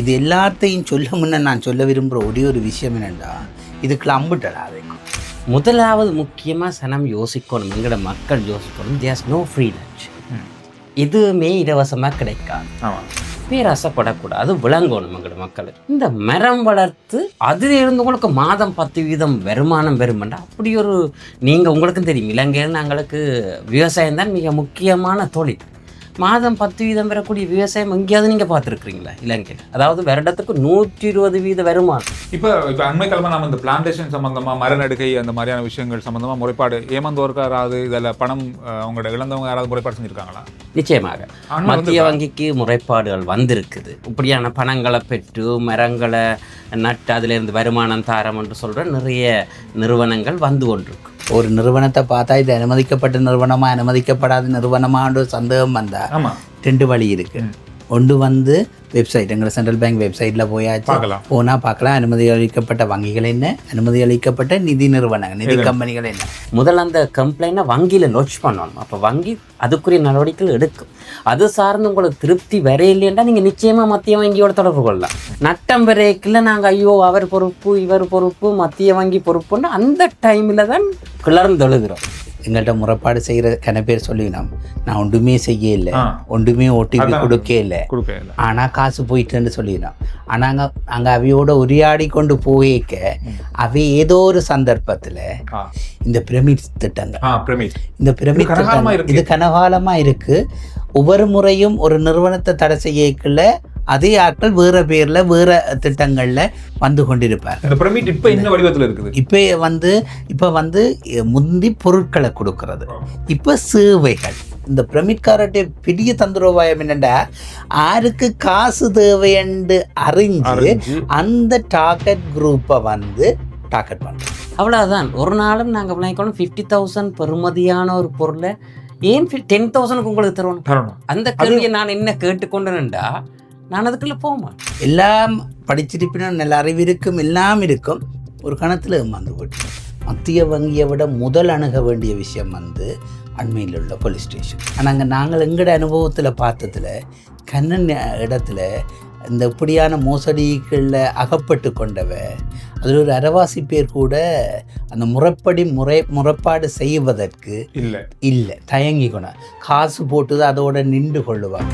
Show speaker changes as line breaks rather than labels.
இது எல்லாத்தையும் சொல்ல முன்ன நான் சொல்ல விரும்புகிற ஒரே ஒரு விஷயம் என்னென்னா இதுக்குள்ள அம்பிட்டடா அதை
முதலாவது முக்கியமாக சனம் யோசிக்கணும், எங்களோட மக்கள் யோசிக்கணும், தேர்ஸ் நோ ஃப்ரீ லஞ்ச். எதுவுமே இலவசமாக கிடைக்காது. பேராசைப்படக்கூடாது, விளங்கணும் எங்களோட மக்களுக்கு. இந்த மரம் வளர்த்து அதில் இருந்து உங்களுக்கு மாதம் 10% வருமானம் வருமெண்டா அப்படி ஒரு நீங்கள் உங்களுக்கும் தெரியும், இலங்கையில் நாங்களுக்கு விவசாயம் தான் மிக முக்கியமான தொழில். மாதம் 10% வரக்கூடிய விவசாயம் எங்கேயாவது நீங்கள் பார்த்துருக்குறீங்களா இலங்கையில்? அதாவது வருடத்துக்கு 120% வருமானம்.
இப்போ அண்மை காலமாக நம்ம இந்த பிளான்டேஷன் சம்மந்தமாக, மரநடுகை அந்த மாதிரியான விஷயங்கள் சம்மந்தமாக முறைப்பாடு ஏமாந்தோருக்கு யாராவது இதில் பணம் அவங்களோட இழந்தவங்க யாராவது முறைப்பாடு செஞ்சுருக்காங்களா?
நிச்சயமாக மத்திய வங்கிக்கு முறைப்பாடுகள் வந்திருக்குது. இப்படியான பணங்களை பெற்று மரங்களை நட்டு அதிலிருந்து வருமானம் தாரம் என்று சொல்கிற நிறைய நிறுவனங்கள் வந்து கொண்டிருக்கு.
ஒரு நிறுவனத்தை பார்த்தா இது அனுமதிக்கப்பட்ட நிறுவனமா அனுமதிக்கப்படாத நிறுவனமான்ற சந்தேகம் வந்தா ரெண்டு வழி இருக்கு. ஒன்று வந்து வெப்சைட், எங்களை சென்ட்ரல் பேங்க் வெப்சைட்டில் போயாச்சு போனால் பார்க்கலாம் அனுமதி அளிக்கப்பட்ட வங்கிகள் என்ன, அனுமதி அளிக்கப்பட்ட நிதி நிறுவனங்கள், நிதி கம்பெனிகள் என்ன.
முதல்ல அந்த கம்ப்ளைண்ட்டை வங்கியில் லோட்ச் பண்ணணும். அப்போ வங்கி அதுக்குரிய நடவடிக்கைகள் எடுக்கும். அது சார்ந்து உங்களுக்கு திருப்தி வரையில்லைன்னா நீங்கள் நிச்சயமாக மத்திய வங்கியோட தொடர்பு கொள்ளலாம். நட்டம் வரைக்கில் நாங்கள் ஐயோ அவர் பொறுப்பு இவர் பொறுப்பு மத்திய வங்கி பொறுப்புன்னு அந்த டைமில் தான் கிளர்ந்தெழுகிறோம்.
எங்கள்கிட்ட முறைப்பாடு செய்கிற கன பேர் சொல்லிக்கணும், நான் ஒன்றுமே செய்ய இல்லை, ஒன்றுமே ஓடிபி கொடுக்க இல்லை, ஆனால் காசு போயிட்டுன்னு சொல்லிடணும். ஆனால் அங்கே அவையோட உரையாடி கொண்டு போயிக்க அவை ஏதோ ஒரு சந்தர்ப்பத்தில் இந்த பிரமிட் திட்டங்கள், இந்த பிரமிட் திட்டங்கள் இது கனகாலமாக இருக்குது. ஒவ்வொரு முறையும் ஒரு நிறுவனத்தை தடை செய்யக்குள்ள அதே ஆட்கள் வேற பேர்ல வேற திட்டங்கள்ல வந்து கொண்டிருப்பார்.
இப்போ என்ன வடிவத்தில் இருக்குது?
இப்போ வந்து முந்தி பொருட்களை கொடுக்கறது, இப்போ சேவைகள். இந்த பிரமிட்காரட்டை பெரிய தந்திரோபாயம் என்னண்டா, யாருக்கு காசு தேவையென்று அறிஞ்சு அந்த டார்கெட் குரூப்பை வந்து டார்கெட் பண்ணுறோம்.
அவ்வளோதான். ஒரு நாளும் நாங்கள் விளையாடணும் 50,000 பெறுமதியான ஒரு பொருளை ஏன் 10,000 உங்களுக்கு தரணும்? அந்த கேள்வியை நான் என்ன கேட்டுக்கொண்டேன்டா, நான் அதுக்குள்ளே போமா.
எல்லாம் படிச்சிருப்பினும் நல்ல அறிவு இருக்கும், எல்லாம் இருக்கும். ஒரு கணத்தில் ஏமாந்து போட்டு மத்திய வங்கியை விட முதல் அணுக வேண்டிய விஷயம் வந்து அண்மையில் உள்ள போலீஸ் ஸ்டேஷன். ஆனால் நாங்கள் எங்களோட அனுபவத்தில் பார்த்ததில் கண்ணன் இடத்துல இந்த இப்படியான மோசடிகளில் அகப்பட்டு கொண்டவ அதில் ஒரு அரவாசி பேர் கூட அந்த முறைப்பாடு செய்வதற்கு இல்லை தயங்கி கொண்ட காசு போட்டு அதோட நின்று கொள்ளுவாங்க.